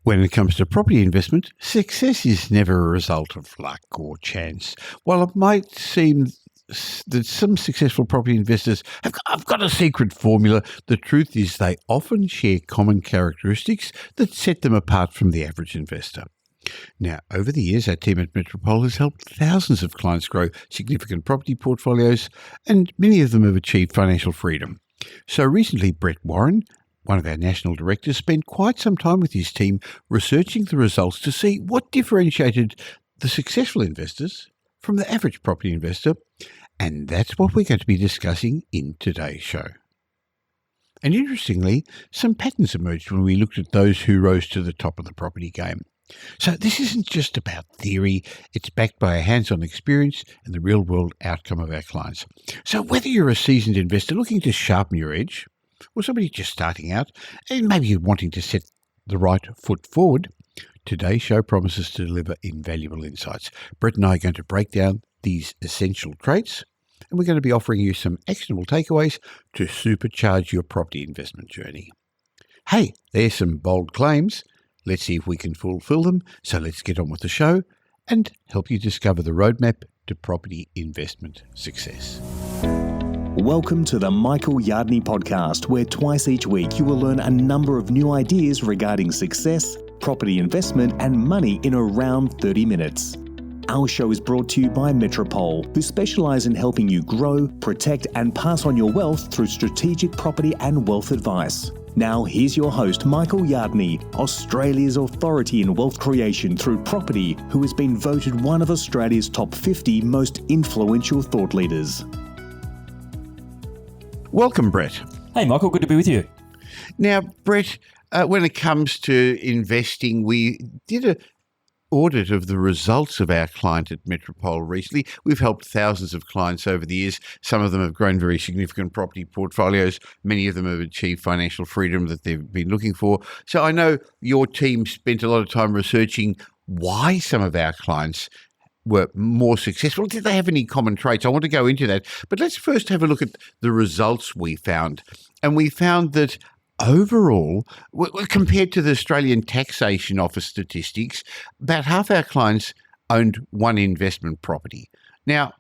When it comes to property investment, success is never a result of luck or chance. While it might seem that some successful property investors have got a secret formula, the truth is they often share common characteristics that set them apart from the average investor. Now, over the years, our team at Metropole has helped thousands of clients grow significant property portfolios, and many of them have achieved financial freedom. So recently, Brett Warren, one of our national directors, spent quite some time with his team researching the results to see what differentiated the successful investors from the average property investor, and that's what we're going to be discussing in today's show. And interestingly, some patterns emerged when we looked at those who rose to the top of the property game. So this isn't just about theory, it's backed by a hands-on experience and the real-world outcome of our clients. So whether you're a seasoned investor looking to sharpen your edge, or somebody just starting out, and maybe you're wanting to set the right foot forward, today's show promises to deliver invaluable insights. Brett and I are going to break down these essential traits, and we're going to be offering you some actionable takeaways to supercharge your property investment journey. Hey, there's some bold claims. Let's see if we can fulfill them. So let's get on with the show and help you discover the roadmap to property investment success. Welcome to the Michael Yardney podcast, where twice each week you will learn a number of new ideas regarding success, property investment, and money in around 30 minutes. Our show is brought to you by Metropole, who specialise in helping you grow, protect, and pass on your wealth through strategic property and wealth advice. Now, here's your host, Michael Yardney, Australia's authority in wealth creation through property, who has been voted one of Australia's top 50 most influential thought leaders. Welcome, Brett. Hey, Michael, good to be with you. Now, Brett, when it comes to investing, we did an audit of the results of our client at Metropole recently. We've helped thousands of clients over the years. Some of them have grown very significant property portfolios. Many of them have achieved financial freedom that they've been looking for. So I know your team spent a lot of time researching why some of our clients were more successful. Did they have any common traits? I want to go into that. But let's first have a look at the results we found. And we found that overall, compared to the Australian Taxation Office statistics, about half our clients owned one investment property. Now,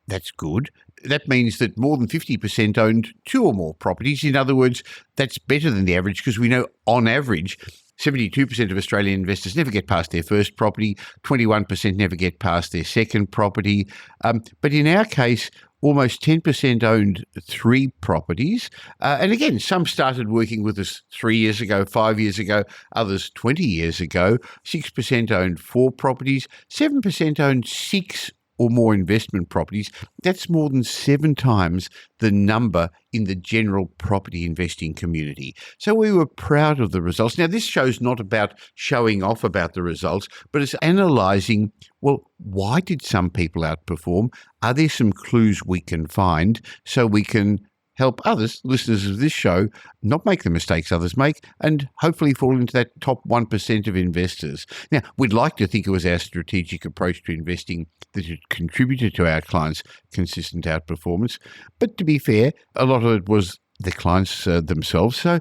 that's good. That means that more than 50% owned two or more properties. In other words, that's better than the average, because we know on average 72% of Australian investors never get past their first property, 21% never get past their second property. But in our case, almost 10% owned three properties. And again, some started working with us 3 years ago, 5 years ago, others 20 years ago. 6% owned four properties, 7% owned six or more investment properties. That's more than 7 times the number in the general property investing community. So we were proud of the results. Now, this show's not about showing off about the results, but it's analysing, well, why did some people outperform? Are there some clues we can find so we can help others, listeners of this show, not make the mistakes others make and hopefully fall into that top 1% of investors? Now, we'd like to think it was our strategic approach to investing that had contributed to our clients' consistent outperformance. But to be fair, a lot of it was the clients themselves. So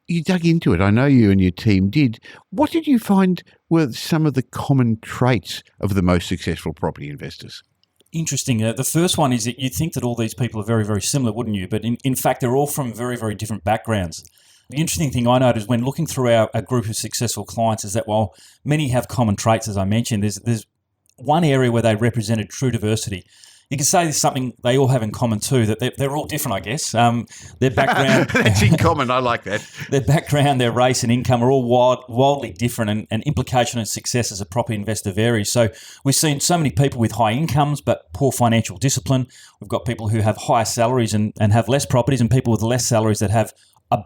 you dug into it. I know you and your team did. What did you find were some of the common traits of the most successful property investors? Interesting. The first one is that you'd think that all these people are very, very similar, wouldn't you? But in fact, they're all from very, very different backgrounds. The interesting thing I noticed when looking through our group of successful clients is that while many have common traits, as I mentioned, there's one area where they represented true diversity. You can say there's something they all have in common too, that they're all different, I guess. Their background... That's in common. I like that. Their background, their race and income are all wildly different, and implication and success as a property investor varies. So we've seen so many people with high incomes but poor financial discipline. We've got people who have higher salaries and have less properties, and people with less salaries that have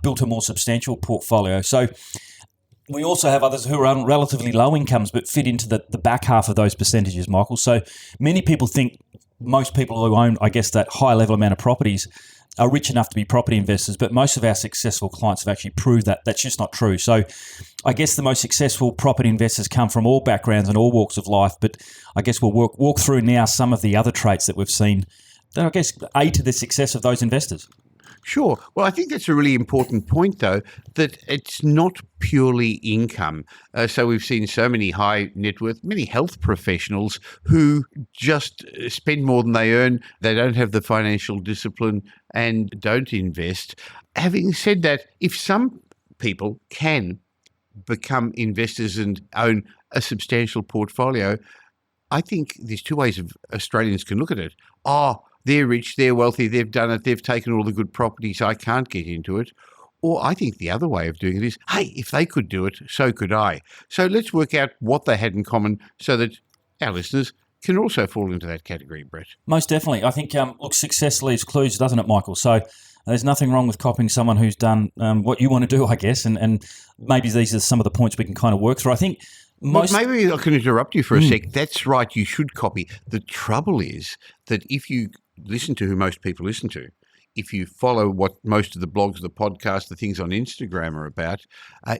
built a more substantial portfolio. So we also have others who are on relatively low incomes but fit into the back half of those percentages, Michael. So many people think most people who own, I guess, that high level amount of properties are rich enough to be property investors, but most of our successful clients have actually proved that that's just not true. So I guess the most successful property investors come from all backgrounds and all walks of life, but I guess we'll walk through now some of the other traits that we've seen that I guess aid to the success of those investors. Sure. Well, I think that's a really important point, though, that it's not purely income. So we've seen so many high net worth, many health professionals who just spend more than they earn. They don't have the financial discipline and don't invest. Having said that, if some people can become investors and own a substantial portfolio, I think there's two ways of Australians can look at it. They're rich, they're wealthy, they've done it, they've taken all the good properties, I can't get into it. Or I think the other way of doing it is, hey, if they could do it, so could I. So let's work out what they had in common so that our listeners can also fall into that category, Brett. Most definitely. I think, success leaves clues, doesn't it, Michael? So there's nothing wrong with copying someone who's done what you want to do, I guess, and maybe these are some of the points we can kind of work through. I think maybe I can interrupt you for a sec. That's right, you should copy. The trouble is that if you listen to who most people listen to, if you follow what most of the blogs, the podcasts, the things on Instagram are about,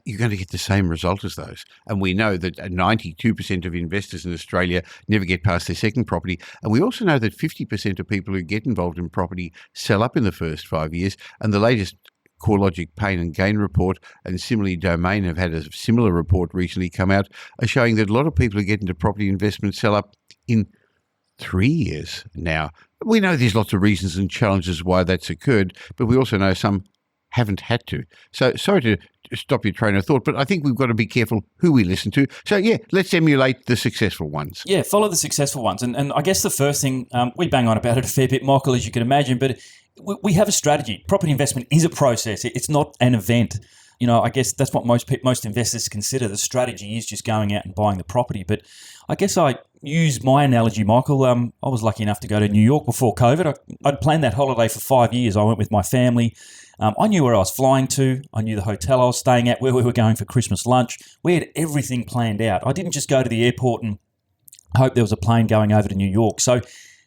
you're going to get the same result as those. And we know that 92% of investors in Australia never get past their second property. And we also know that 50% of people who get involved in property sell up in the first 5 years. And the latest CoreLogic Pain and Gain report and similarly Domain have had a similar report recently come out, are showing that a lot of people who get into property investment sell up in 3 years now. We know there's lots of reasons and challenges why that's occurred, but we also know some haven't had to. So sorry to stop your train of thought, but I think we've got to be careful who we listen to. So yeah, let's emulate the successful ones. Yeah, follow the successful ones. And I guess the first thing, we bang on about it a fair bit, Michael, as you can imagine, but we have a strategy. Property investment is a process. It's not an event. You know, I guess that's what most investors consider. The strategy is just going out and buying the property. But I guess I use my analogy, Michael. I was lucky enough to go to New York before COVID. I'd planned that holiday for 5 years. I went with my family. I knew where I was flying to. I knew the hotel I was staying at, where we were going for Christmas lunch. We had everything planned out. I didn't just go to the airport and hope there was a plane going over to New York. So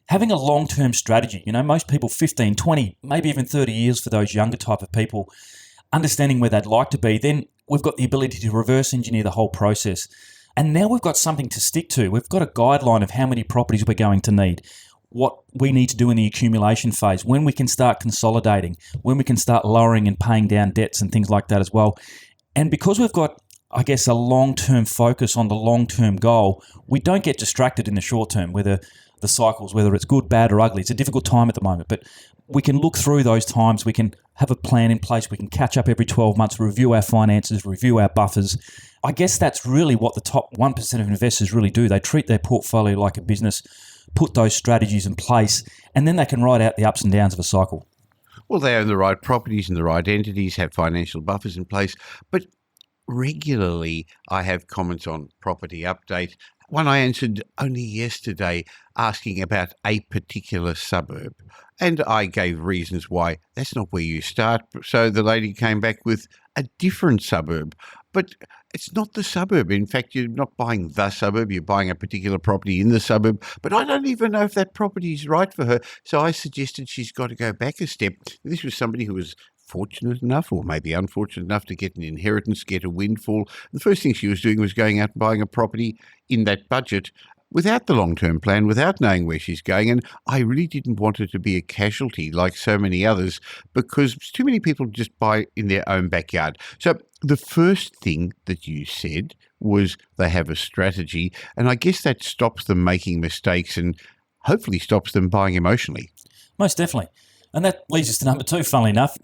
having a long-term strategy, most people 15, 20, maybe even 30 years for those younger type of people, understanding where they'd like to be, then we've got the ability to reverse engineer the whole process. And now we've got something to stick to. We've got a guideline of how many properties we're going to need, what we need to do in the accumulation phase, when we can start consolidating, when we can start lowering and paying down debts and things like that as well. And because we've got, I guess, a long-term focus on the long-term goal, we don't get distracted in the short term, whether the cycles, whether it's good, bad or ugly. It's a difficult time at the moment, but we can look through those times. We can have a plan in place. We can catch up every 12 months, review our finances, review our buffers. I guess that's really what the top 1% of investors really do. They treat their portfolio like a business, put those strategies in place, and then they can ride out the ups and downs of a cycle. Well, they own the right properties and the right entities, have financial buffers in place, but regularly I have comments on Property Update. One I answered only yesterday asking about a particular suburb, and I gave reasons why that's not where you start. So the lady came back with a different suburb, but it's not the suburb. In fact, you're not buying the suburb, you're buying a particular property in the suburb, but I don't even know if that property is right for her. So I suggested she's got to go back a step. This was somebody who was fortunate enough, or maybe unfortunate enough, to get an inheritance, get a windfall. The first thing she was doing was going out and buying a property in that budget without the long-term plan, without knowing where she's going. And I really didn't want her to be a casualty like so many others, because too many people just buy in their own backyard. So the first thing that you said was they have a strategy, and I guess that stops them making mistakes and hopefully stops them buying emotionally. Most definitely. And that leads us to number two, funnily enough.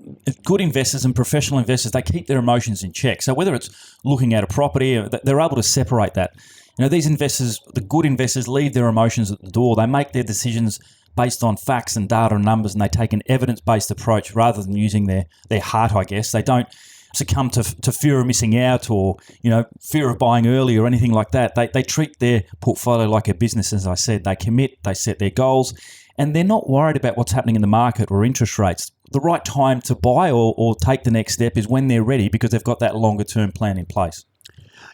Good investors and professional investors, they keep their emotions in check. So whether it's looking at a property, they're able to separate that. These investors, the good investors, leave their emotions at the door. They make their decisions based on facts and data and numbers, and they take an evidence-based approach rather than using their heart, I guess. They don't succumb to fear of missing out or, fear of buying early or anything like that. They treat their portfolio like a business, as I said. They commit, they set their goals, and they're not worried about what's happening in the market or interest rates. The right time to buy or take the next step is when they're ready, because they've got that longer-term plan in place.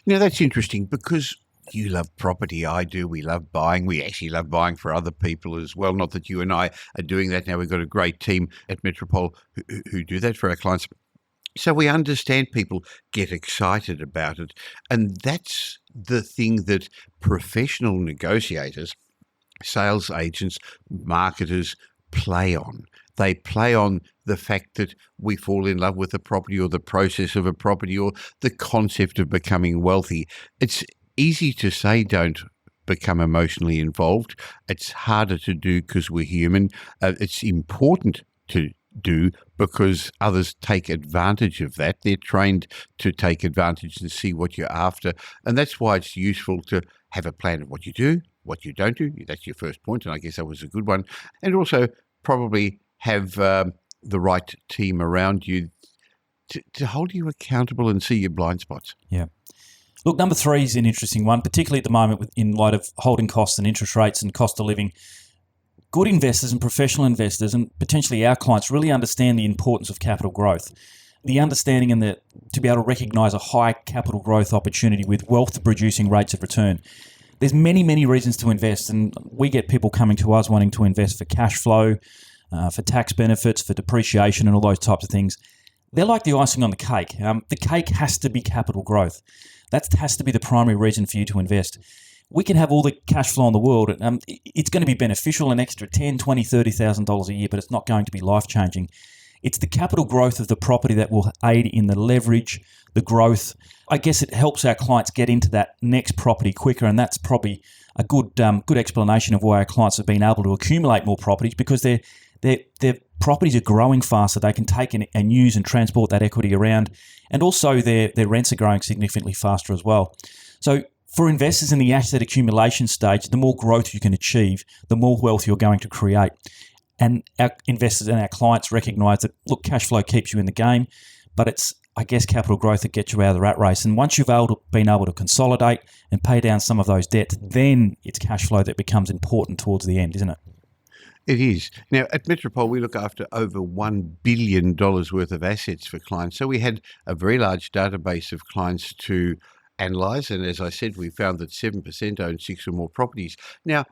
That's interesting, because you love property, I do. We love buying. We actually love buying for other people as well. Not that you and I are doing that now. We've got a great team at Metropole who do that for our clients. So we understand people get excited about it. And that's the thing that professional negotiators, sales agents, marketers play on. They play on the fact that we fall in love with a property or the process of a property or the concept of becoming wealthy. It's easy to say don't become emotionally involved. It's harder to do because we're human. It's important to do because others take advantage of that. They're trained to take advantage and see what you're after. And that's why it's useful to have a plan of what you do, what you don't do. That's your first point, and I guess that was a good one. And also probably have the right team around you to hold you accountable and see your blind spots. Yeah. Look, number 3 is an interesting one, particularly at the moment in light of holding costs and interest rates and cost of living. Good investors and professional investors and potentially our clients really understand the importance of capital growth. The understanding and to be able to recognise a high capital growth opportunity with wealth-producing rates of return. There's many, many reasons to invest, and we get people coming to us wanting to invest for cash flow, for tax benefits, for depreciation and all those types of things. They're like the icing on the cake. The cake has to be capital growth. That has to be the primary reason for you to invest. We can have all the cash flow in the world. It's going to be beneficial, an extra $10,000, $20,000, $30,000 a year, but it's not going to be life-changing. It's the capital growth of the property that will aid in the leverage, the growth. I guess it helps our clients get into that next property quicker, and that's probably a good explanation of why our clients have been able to accumulate more properties, because their properties are growing faster. They can take and use and transport that equity around, and also their rents are growing significantly faster as well. So for investors in the asset accumulation stage, the more growth you can achieve, the more wealth you're going to create. And our investors and our clients recognise that, look, cash flow keeps you in the game, but it's, I guess, capital growth that gets you out of the rat race. And once you've been able to consolidate and pay down some of those debts, then it's cash flow that becomes important towards the end, isn't it? It is. Now, at Metropole, we look after over $1 billion worth of assets for clients. So we had a very large database of clients to analyse. And as I said, we found that 7% own 6 or more properties. Now,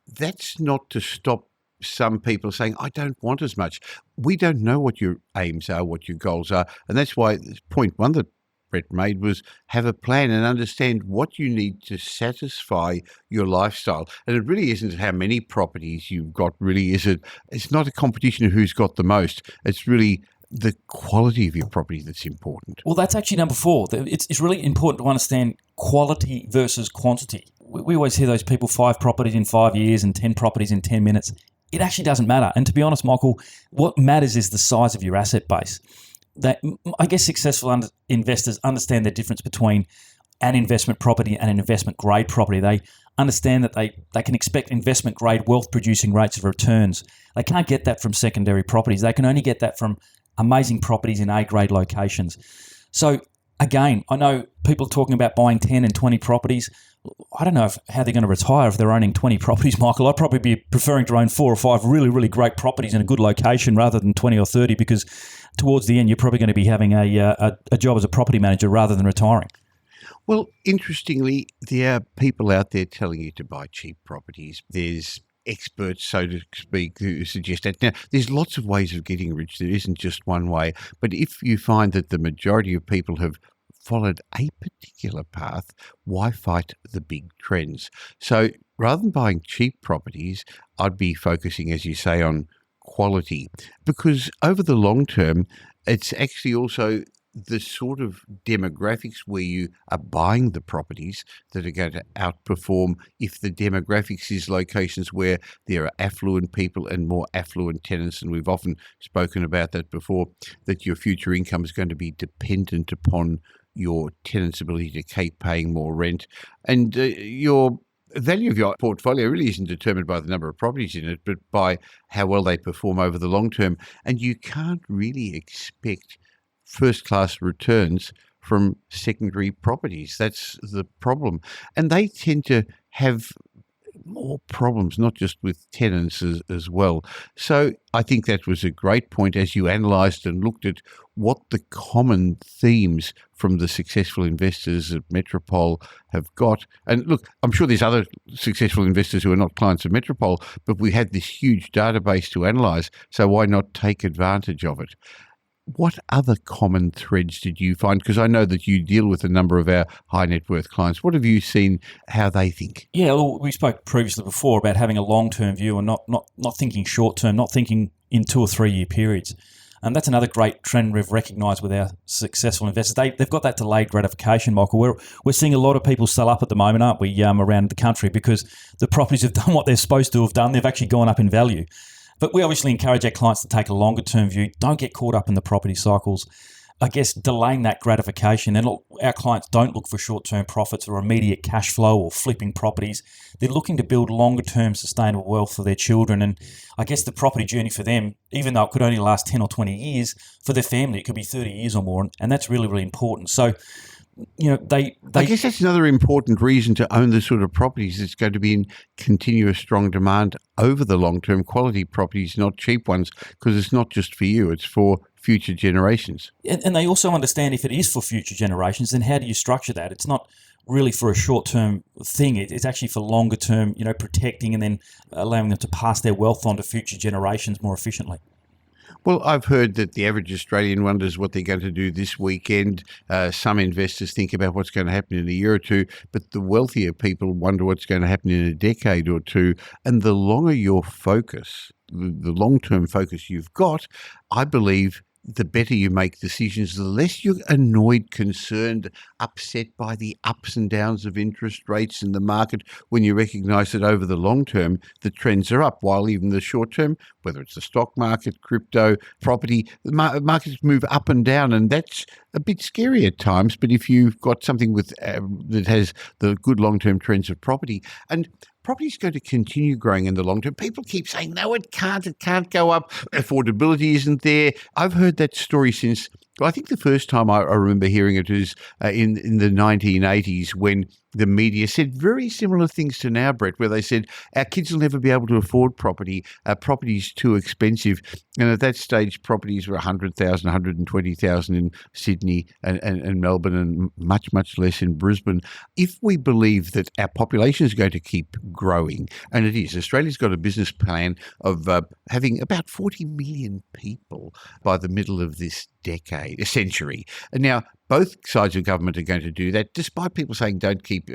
that's not to stop some people saying, I don't want as much. We don't know what your aims are, what your goals are. And that's why point 1 that Brett made was have a plan and understand what you need to satisfy your lifestyle. And it really isn't how many properties you've got, really, is it? It's not a competition of who's got the most. It's really the quality of your property that's important. Well, that's actually number 4. It's really important to understand quality versus quantity. We always hear those people, 5 properties in 5 years and 10 properties in 10 minutes. It actually doesn't matter. And to be honest, Michael, what matters is the size of your asset base. I guess successful investors understand the difference between an investment property and an investment grade property. They understand that they can expect investment grade wealth producing rates of returns. They can't get that from secondary properties. They can only get that from amazing properties in A grade locations. So again, I know people talking about buying 10 and 20 properties. I don't know how they're going to retire if they're owning 20 properties, Michael. I'd probably be preferring to own 4 or 5 really, really great properties in a good location rather than 20 or 30, because towards the end, you're probably going to be having a job as a property manager rather than retiring. Well, interestingly, there are people out there telling you to buy cheap properties. There's experts, so to speak, who suggest that. Now, there's lots of ways of getting rich. There isn't just one way. But if you find that the majority of people have followed a particular path, why fight the big trends? So rather than buying cheap properties, I'd be focusing, as you say, on quality, because over the long term, it's actually also the sort of demographics where you are buying the properties that are going to outperform if the demographics is locations where there are affluent people and more affluent tenants. And we've often spoken about that before, that your future income is going to be dependent upon your tenant's ability to keep paying more rent. And your value of your portfolio really isn't determined by the number of properties in it, but by how well they perform over the long term. And you can't really expect first-class returns from secondary properties. That's the problem. And they tend to have more problems, not just with tenants as well. So I think that was a great point as you analysed and looked at what the common themes from the successful investors at Metropole have got. And look, I'm sure there's other successful investors who are not clients of Metropole, but we had this huge database to analyse, so why not take advantage of it? What other common threads did you find? Because I know that you deal with a number of our high net worth clients. What have you seen, how they think? Yeah, well, we spoke previously before about having a long-term view and not thinking short-term, not thinking in 2 or 3 year periods. And that's another great trend we've recognised with our successful investors. They've got that delayed gratification, Michael. We're seeing a lot of people sell up at the moment, aren't we, around the country, because the properties have done what they're supposed to have done. They've actually gone up in value. But we obviously encourage our clients to take a longer term view. Don't get caught up in the property cycles. I guess delaying that gratification, and our clients don't look for short-term profits or immediate cash flow or flipping properties. They're looking to build longer-term sustainable wealth for their children, and I guess the property journey for them, even though it could only last 10 or 20 years, for their family it could be 30 years or more, and that's really, really important. So, I guess that's another important reason to own the sort of properties that's going to be in continuous strong demand over the long term. Quality properties, not cheap ones, because it's not just for you, it's for future generations. And they also understand if it is for future generations, then how do you structure that? It's not really for a short-term thing. It's actually for longer-term, protecting and then allowing them to pass their wealth on to future generations more efficiently. Well, I've heard that the average Australian wonders what they're going to do this weekend. Some investors think about what's going to happen in a year or two, but the wealthier people wonder what's going to happen in a decade or two. And the longer your focus, the long-term focus you've got, I believe the better you make decisions, the less you're annoyed, concerned, upset by the ups and downs of interest rates in the market when you recognise that over the long term, the trends are up, while even the short term, whether it's the stock market, crypto, property, the markets move up and down, and that's a bit scary at times. But if you've got something with that has the good long-term trends of property, and property is going to continue growing in the long term. People keep saying, no, it can't go up. Affordability isn't there. I've heard that story since, I think the first time I remember hearing it was in the 1980s, when the media said very similar things to now, Brett, where they said, our kids will never be able to afford property. Property's too expensive. And at that stage, properties were 100,000, 120,000 in Sydney and Melbourne, and much, much less in Brisbane. If we believe that our population is going to keep growing, and it is, Australia's got a business plan of having about 40 million people by the middle of this decade, a century. And now both sides of government are going to do that, despite people saying don't keep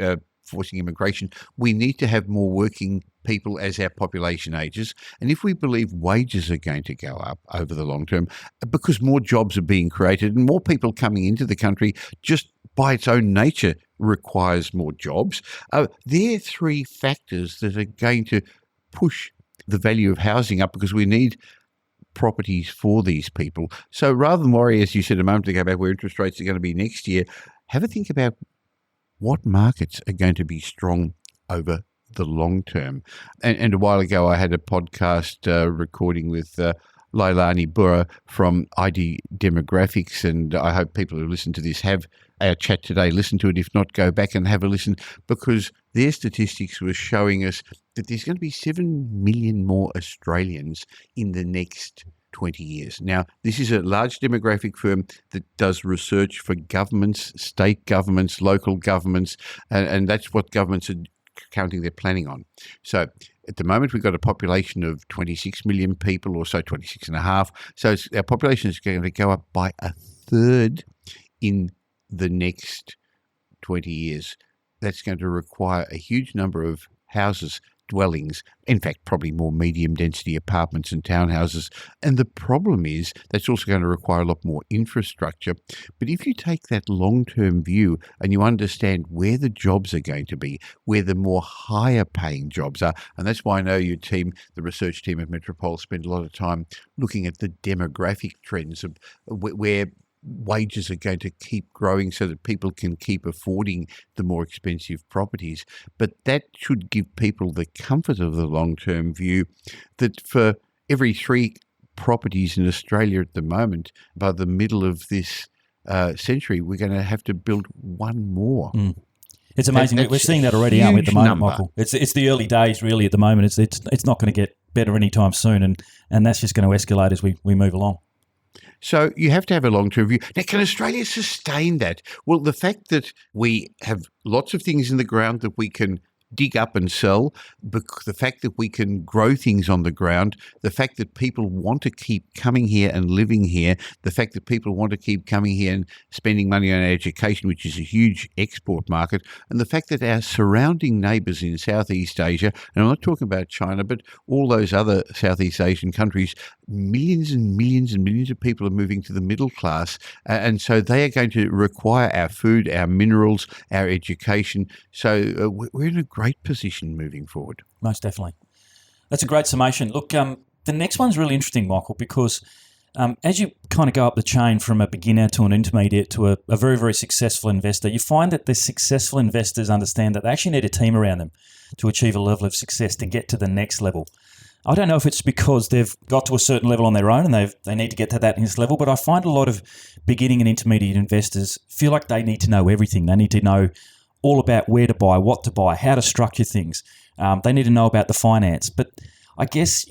forcing immigration. We need to have more working people as our population ages. And if we believe wages are going to go up over the long term, because more jobs are being created and more people coming into the country, just by its own nature requires more jobs. They're three factors that are going to push the value of housing up, because we need properties for these people. So rather than worry, as you said a moment ago, about where interest rates are going to be next year, have a think about what markets are going to be strong over the long term. And a while ago, I had a podcast recording with Leilani Burra from ID Demographics, and I hope people who listen to this have our chat today listen to it. If not, go back and have a listen, because their statistics were showing us that there's going to be 7 million more Australians in the next 20 years. Now, this is a large demographic firm that does research for governments, state governments, local governments, and that's what governments are counting their planning on. So at the moment, we've got a population of 26 million people, or so, 26 and a half. So our population is going to go up by a third in the next 20 years. That's going to require a huge number of houses, dwellings, in fact, probably more medium density apartments and townhouses. And the problem is that's also going to require a lot more infrastructure. But if you take that long-term view and you understand where the jobs are going to be, where the more higher paying jobs are, and that's why I know your team, the research team at Metropole, spend a lot of time looking at the demographic trends of where wages are going to keep growing so that people can keep affording the more expensive properties. But that should give people the comfort of the long-term view that for every 3 properties in Australia at the moment, by the middle of this century, we're going to have to build 1 more. It's amazing. We're seeing that already, aren't we, at the moment, Michael? It's the early days, really, at the moment. It's not going to get better anytime soon, and that's just going to escalate as we move along. So you have to have a long-term view. Now, can Australia sustain that? Well, the fact that we have lots of things in the ground that we can dig up and sell, the fact that we can grow things on the ground, the fact that people want to keep coming here and living here, the fact that people want to keep coming here and spending money on education, which is a huge export market, and the fact that our surrounding neighbours in Southeast Asia, and I'm not talking about China, but all those other Southeast Asian countries, millions and millions and millions of people are moving to the middle class, and so they are going to require our food, our minerals, our education. So we're in a great position moving forward. Most definitely. That's a great summation. Look, the next one's really interesting, Michael, because as you kind of go up the chain from a beginner to an intermediate to a very, very successful investor, you find that the successful investors understand that they actually need a team around them to achieve a level of success to get to the next level. I don't know if it's because they've got to a certain level on their own and they need to get to that next level, but I find a lot of beginning and intermediate investors feel like they need to know everything. They need to know all about where to buy, what to buy, how to structure things. They need to know about the finance. But I guess,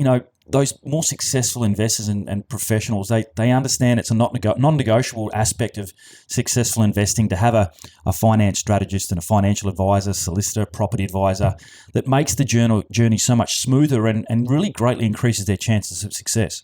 those more successful investors and professionals, they understand it's a non-negotiable aspect of successful investing to have a finance strategist and a financial advisor, solicitor, property advisor that makes the journey so much smoother and really greatly increases their chances of success.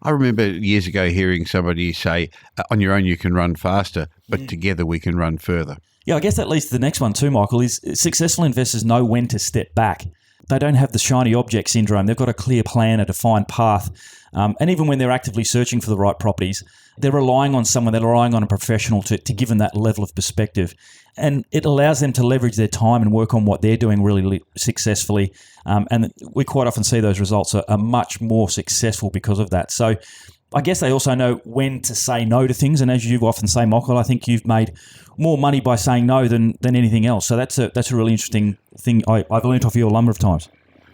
I remember years ago hearing somebody say, on your own you can run faster, but together we can run further. Yeah, I guess that leads to the next one too, Michael, is successful investors know when to step back. They don't have the shiny object syndrome. They've got a clear plan, a defined path. And even when they're actively searching for the right properties, they're relying on someone, they're relying on a professional to give them that level of perspective. And it allows them to leverage their time and work on what they're doing really successfully. And we quite often see those results are much more successful because of that. So I guess they also know when to say no to things. And as you often say, Michael, I think you've made more money by saying no than anything else. So that's a really interesting thing I've learned off you a number of times.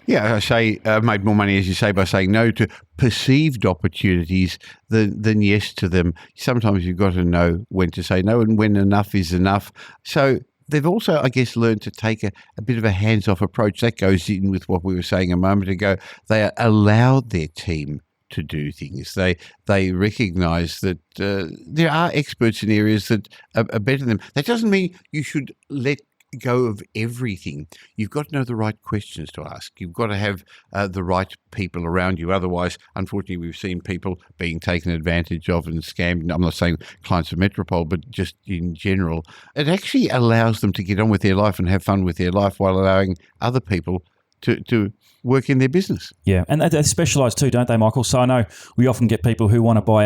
Yeah, I say I've made more money, as you say, by saying no to perceived opportunities than yes to them. Sometimes you've got to know when to say no and when enough is enough. So they've also, I guess, learned to take a bit of a hands-off approach. That goes in with what we were saying a moment ago. They allowed their team to do things. They recognise that there are experts in areas that are better than them. That doesn't mean you should let go of everything. You've got to know the right questions to ask. You've got to have the right people around you. Otherwise, unfortunately, we've seen people being taken advantage of and scammed. I'm not saying clients of Metropole, but just in general. It actually allows them to get on with their life and have fun with their life while allowing other people to work in their business. Yeah, and they specialise too, don't they, Michael? So I know we often get people who want to buy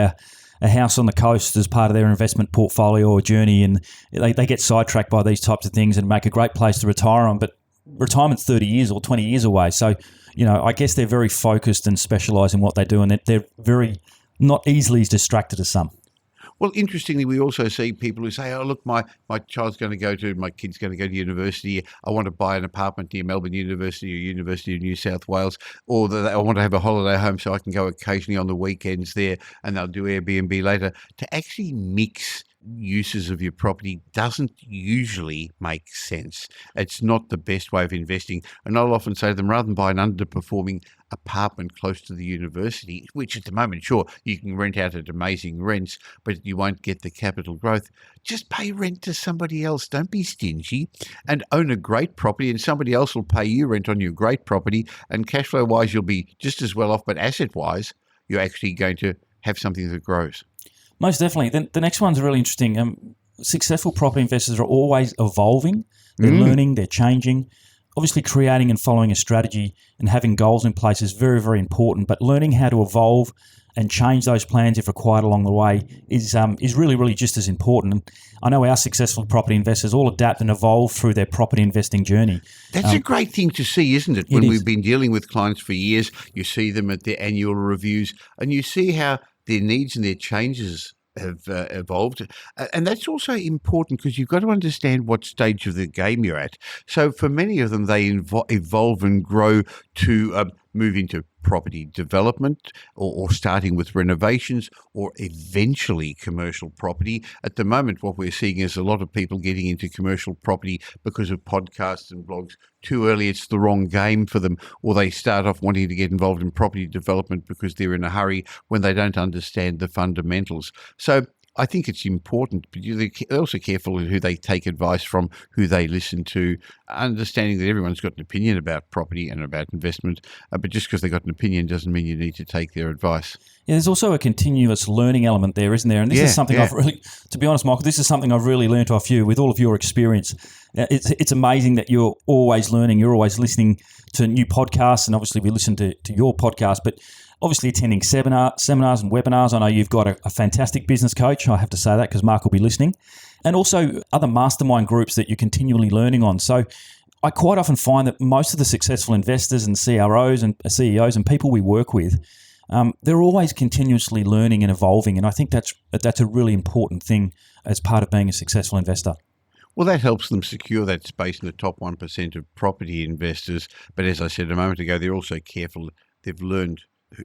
a house on the coast as part of their investment portfolio or journey, and they get sidetracked by these types of things and make a great place to retire on, but retirement's 30 years or 20 years away. So, I guess they're very focused and specialise in what they do, and they're very not easily as distracted as some. Well, interestingly, we also see people who say, oh, look, my kid's going to go to university. I want to buy an apartment near Melbourne University or University of New South Wales, or that I want to have a holiday home so I can go occasionally on the weekends there, and they'll do Airbnb later. To actually mix uses of your property doesn't usually make sense. It's not the best way of investing. And I'll often say to them, rather than buy an underperforming apartment close to the university, which at the moment, sure, you can rent out at amazing rents, but you won't get the capital growth, just pay rent to somebody else. Don't be stingy, and own a great property, and somebody else will pay you rent on your great property, and cash flow wise you'll be just as well off, but asset wise you're actually going to have something that grows. Most definitely. The next one's really interesting. Successful property investors are always evolving. They're learning, they're changing. Obviously, creating and following a strategy and having goals in place is very, very important, but learning how to evolve and change those plans if required along the way is really, really just as important. And I know our successful property investors all adapt and evolve through their property investing journey. That's a great thing to see, isn't it? When we've been dealing with clients for years, you see them at their annual reviews and you see how their needs and their changes have evolved. And that's also important because you've got to understand what stage of the game you're at. So for many of them, they evolve and grow to move into property development or starting with renovations or eventually commercial property. At the moment, what we're seeing is a lot of people getting into commercial property because of podcasts and blogs. Too early, it's the wrong game for them, or they start off wanting to get involved in property development because they're in a hurry when they don't understand the fundamentals. So I think it's important, but they're also careful who they take advice from, who they listen to, understanding that everyone's got an opinion about property and about investment, but just because they've got an opinion doesn't mean you need to take their advice. Yeah, there's also a continuous learning element there, isn't there? And this is something I've really, to be honest, Michael, this is something I've really learned off you with all of your experience. It's amazing that you're always learning, you're always listening to new podcasts, and obviously we listen to your podcast, but obviously attending seminars and webinars. I know you've got a fantastic business coach. I have to say that because Mark will be listening. And also other mastermind groups that you're continually learning on. So I quite often find that most of the successful investors and CROs and CEOs and people we work with, they're always continuously learning and evolving. And I think that's a really important thing as part of being a successful investor. Well, that helps them secure that space in the top 1% of property investors. But as I said a moment ago, they're also careful. They've learned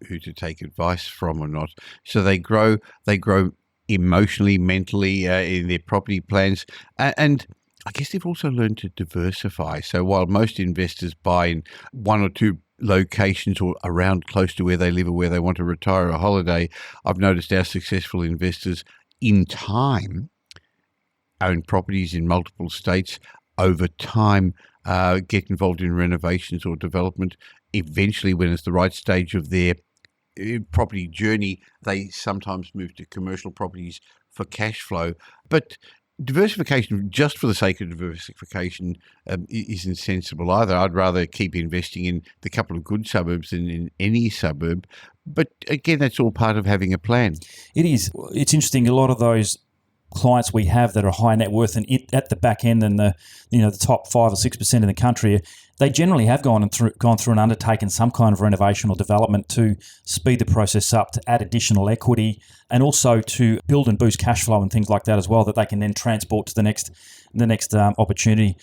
who to take advice from or not. So they grow emotionally, mentally in their property plans. And I guess they've also learned to diversify. So while most investors buy in one or two locations or around close to where they live or where they want to retire or holiday, I've noticed our successful investors in time own properties in multiple states, over time get involved in renovations or development. Eventually, when it's the right stage of their property journey, they sometimes move to commercial properties for cash flow. But diversification, just for the sake of diversification, isn't sensible either. I'd rather keep investing in the couple of good suburbs than in any suburb. But again, that's all part of having a plan. It is. It's interesting. A lot of those clients we have that are high net worth and at the back end and the top 5 or 6% in the country, they generally have gone through and undertaken some kind of renovation or development to speed the process up, to add additional equity, and also to build and boost cash flow and things like that as well, that they can then transport to the next opportunity.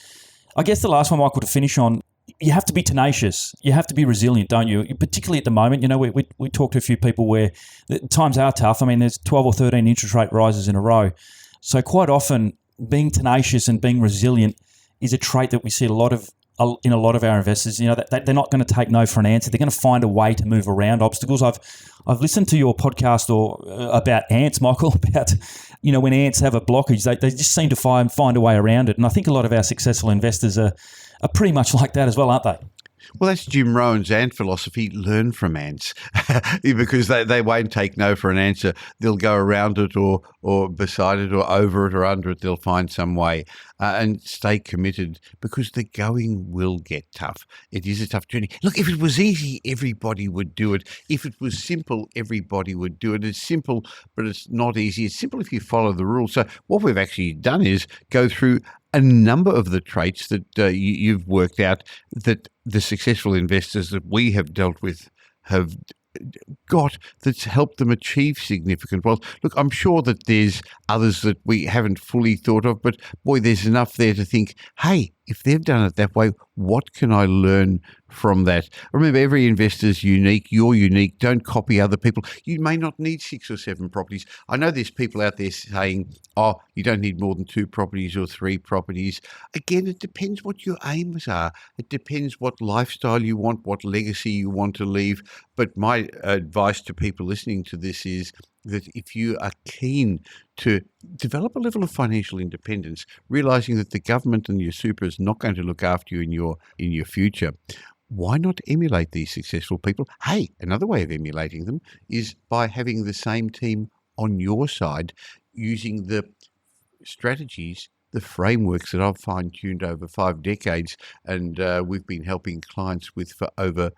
I guess the last one, Michael, to finish on, you have to be tenacious. You have to be resilient, don't you? Particularly at the moment, we talk to a few people where times are tough. I mean, there's 12 or 13 interest rate rises in a row. So quite often, being tenacious and being resilient is a trait that we see in a lot of our investors. That they're not going to take no for an answer. They're going to find a way to move around obstacles. I've listened to your podcast about ants, Michael, about when ants have a blockage, they just seem to find a way around it. And I think a lot of our successful investors are pretty much like that as well, aren't they? Well, that's Jim Rohn's ant philosophy. Learn from ants because they won't take no for an answer. They'll go around it or beside it or over it or under it. They'll find some way and stay committed because the going will get tough. It is a tough journey. Look, if it was easy, everybody would do it. If it was simple, everybody would do it. It's simple, but it's not easy. It's simple if you follow the rules. So what we've actually done is go through a number of the traits that you've worked out that the successful investors that we have dealt with have got that's helped them achieve significant wealth. Look, I'm sure that there's others that we haven't fully thought of, but boy, there's enough there to think, hey, if they've done it that way, what can I learn from that? Remember, every investor is unique. You're unique. Don't copy other people. You may not need 6 or 7 properties. I know there's people out there saying, oh, you don't need more than 2 properties or 3 properties. Again, it depends what your aims are. It depends what lifestyle you want, what legacy you want to leave. But my advice to people listening to this is that if you are keen to develop a level of financial independence, realizing that the government and your super is not going to look after you in your future, why not emulate these successful people? Hey, another way of emulating them is by having the same team on your side, using the strategies, the frameworks that I've fine-tuned over 5 decades, and we've been helping clients with for over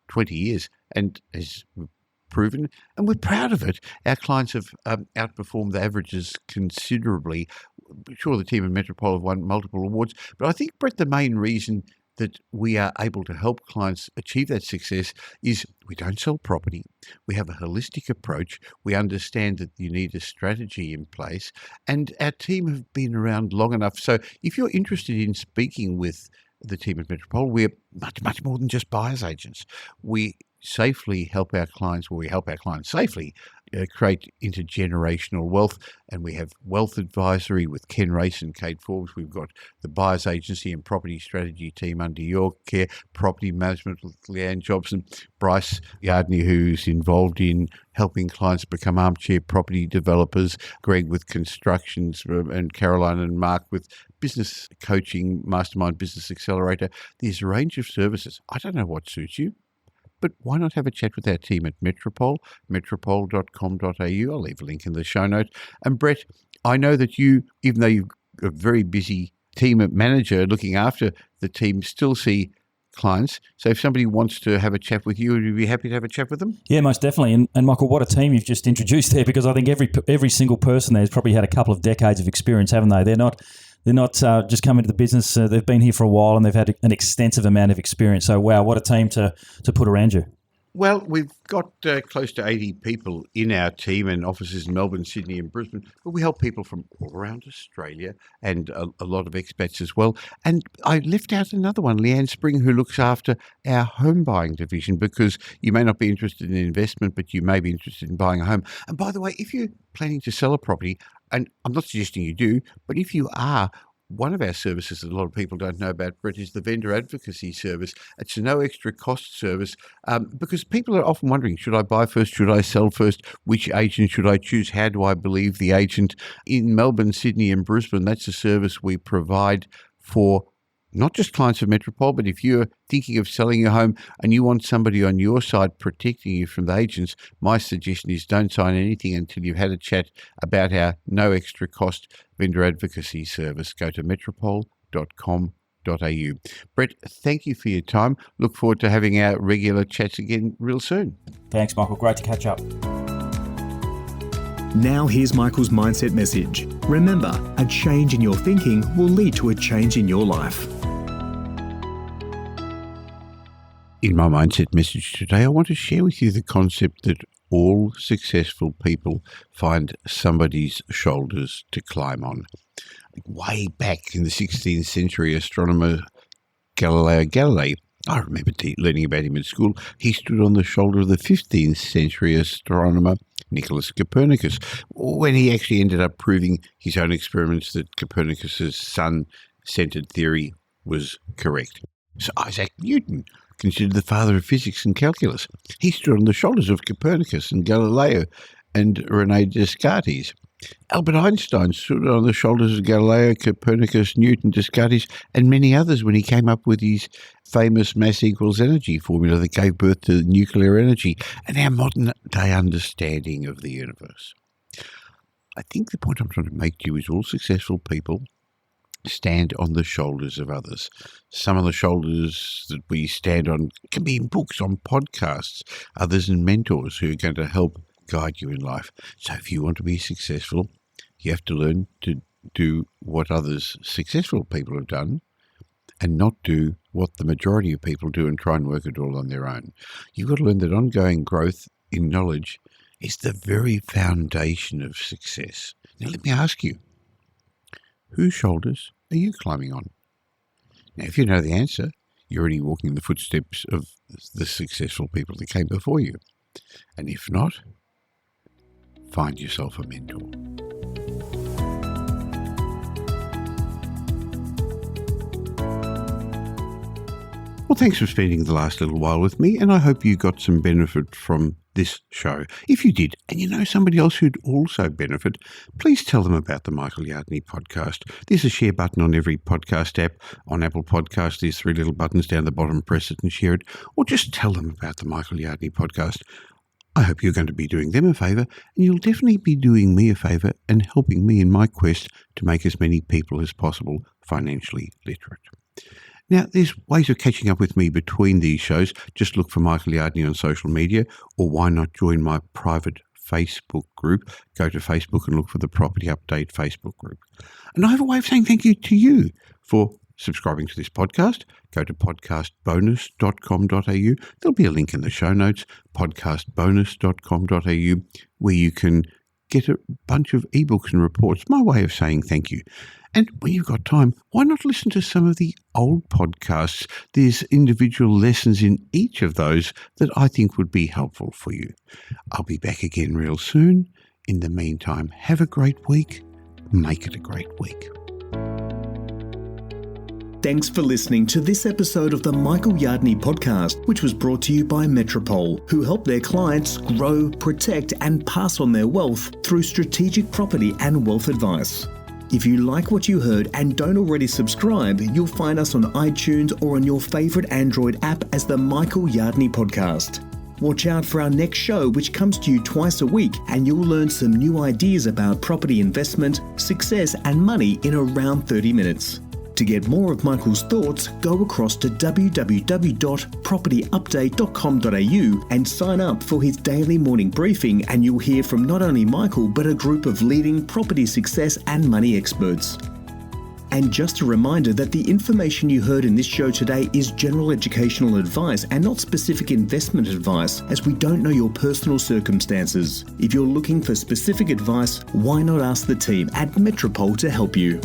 20 years. And as we've proven, and we're proud of it, our clients have outperformed the averages considerably. Sure, the team at Metropole have won multiple awards, but I think, Brett, the main reason that we are able to help clients achieve that success is we don't sell property. We have a holistic approach. We understand that you need a strategy in place, and our team have been around long enough. So if you're interested in speaking with the team at Metropole, we're much more than just buyer's agents. We safely help our clients, or we help our clients safely create intergenerational wealth. And we have wealth advisory with Ken Race and Kate Forbes. We've got the buyer's agency and property strategy team under your care, property management with Leanne Jobson, Bryce Yardney, who's involved in helping clients become armchair property developers, Greg with constructions, and Caroline and Mark with business coaching, Mastermind Business Accelerator. There's a range of services. I don't know what suits you, but why not have a chat with our team at Metropole, metropole.com.au. I'll leave a link in the show notes. And Brett, I know that you, even though you're a very busy team manager looking after the team, still see clients. So if somebody wants to have a chat with you, would you be happy to have a chat with them? Yeah, most definitely. And Michael, what a team you've just introduced there, because I think every single person there has probably had a couple of decades of experience, haven't they? They're not just coming to the business. They've been here for a while and they've had an extensive amount of experience. So, wow, what a team to put around you. Well, we've got close to 80 people in our team and offices in Melbourne, Sydney and Brisbane, but we help people from all around Australia and a lot of expats as well. And I left out another one, Leanne Spring, who looks after our home buying division, because you may not be interested in investment, but you may be interested in buying a home. And by the way, if you're planning to sell a property, and I'm not suggesting you do, but if you are, one of our services that a lot of people don't know about, Brett, is the vendor advocacy service. It's a no extra cost service because people are often wondering, should I buy first? Should I sell first? Which agent should I choose? How do I believe the agent? In Melbourne, Sydney and Brisbane, that's a service we provide for not just clients of Metropole, but if you're thinking of selling your home and you want somebody on your side protecting you from the agents, my suggestion is don't sign anything until you've had a chat about our no extra cost vendor advocacy service. Go to metropole.com.au. Brett, thank you for your time. Look forward to having our regular chats again real soon. Thanks, Michael. Great to catch up. Now here's Michael's mindset message. Remember, a change in your thinking will lead to a change in your life. In my mindset message today, I want to share with you the concept that all successful people find somebody's shoulders to climb on. Way back in the 16th century, astronomer Galileo Galilei, I remember learning about him in school, he stood on the shoulder of the 15th century astronomer Nicholas Copernicus, when he actually ended up proving his own experiments that Copernicus's sun-centered theory was correct. So Isaac Newton, considered the father of physics and calculus, he stood on the shoulders of Copernicus and Galileo and René Descartes. Albert Einstein stood on the shoulders of Galileo, Copernicus, Newton, Descartes, and many others when he came up with his famous mass equals energy formula that gave birth to nuclear energy and our modern-day understanding of the universe. I think the point I'm trying to make to you is all successful people stand on the shoulders of others. Some of the shoulders that we stand on can be in books, on podcasts, others in mentors who are going to help guide you in life. So if you want to be successful, you have to learn to do what others successful people have done and not do what the majority of people do and try and work it all on their own. You've got to learn that ongoing growth in knowledge is the very foundation of success. Now let me ask you, whose shoulders are you climbing on? Now, if you know the answer, you're already walking in the footsteps of the successful people that came before you. And if not, find yourself a mentor. Well, thanks for spending the last little while with me, and I hope you got some benefit from this show. If you did, and you know somebody else who'd also benefit, please tell them about the Michael Yardney podcast. There's a share button on every podcast app. On Apple Podcasts, there's 3 little buttons down the bottom. Press it and share it, or just tell them about the Michael Yardney podcast. I hope you're going to be doing them a favour, and you'll definitely be doing me a favour and helping me in my quest to make as many people as possible financially literate. Now, there's ways of catching up with me between these shows. Just look for Michael Yardney on social media, or why not join my private Facebook group? Go to Facebook and look for the Property Update Facebook group. And I have a way of saying thank you to you for subscribing to this podcast. Go to podcastbonus.com.au. There'll be a link in the show notes, podcastbonus.com.au, where you can get a bunch of ebooks and reports. My way of saying thank you. And when you've got time, why not listen to some of the old podcasts? There's individual lessons in each of those that I think would be helpful for you. I'll be back again real soon. In the meantime, have a great week. Make it a great week. Thanks for listening to this episode of the Michael Yardney podcast, which was brought to you by Metropole, who help their clients grow, protect, and pass on their wealth through strategic property and wealth advice. If you like what you heard and don't already subscribe, you'll find us on iTunes or on your favourite Android app as the Michael Yardney podcast. Watch out for our next show, which comes to you twice a week, and you'll learn some new ideas about property investment, success, and money in around 30 minutes. To get more of Michael's thoughts, go across to www.propertyupdate.com.au and sign up for his daily morning briefing, and you'll hear from not only Michael but a group of leading property success and money experts. And just a reminder that the information you heard in this show today is general educational advice and not specific investment advice, as we don't know your personal circumstances. If you're looking for specific advice, why not ask the team at Metropole to help you?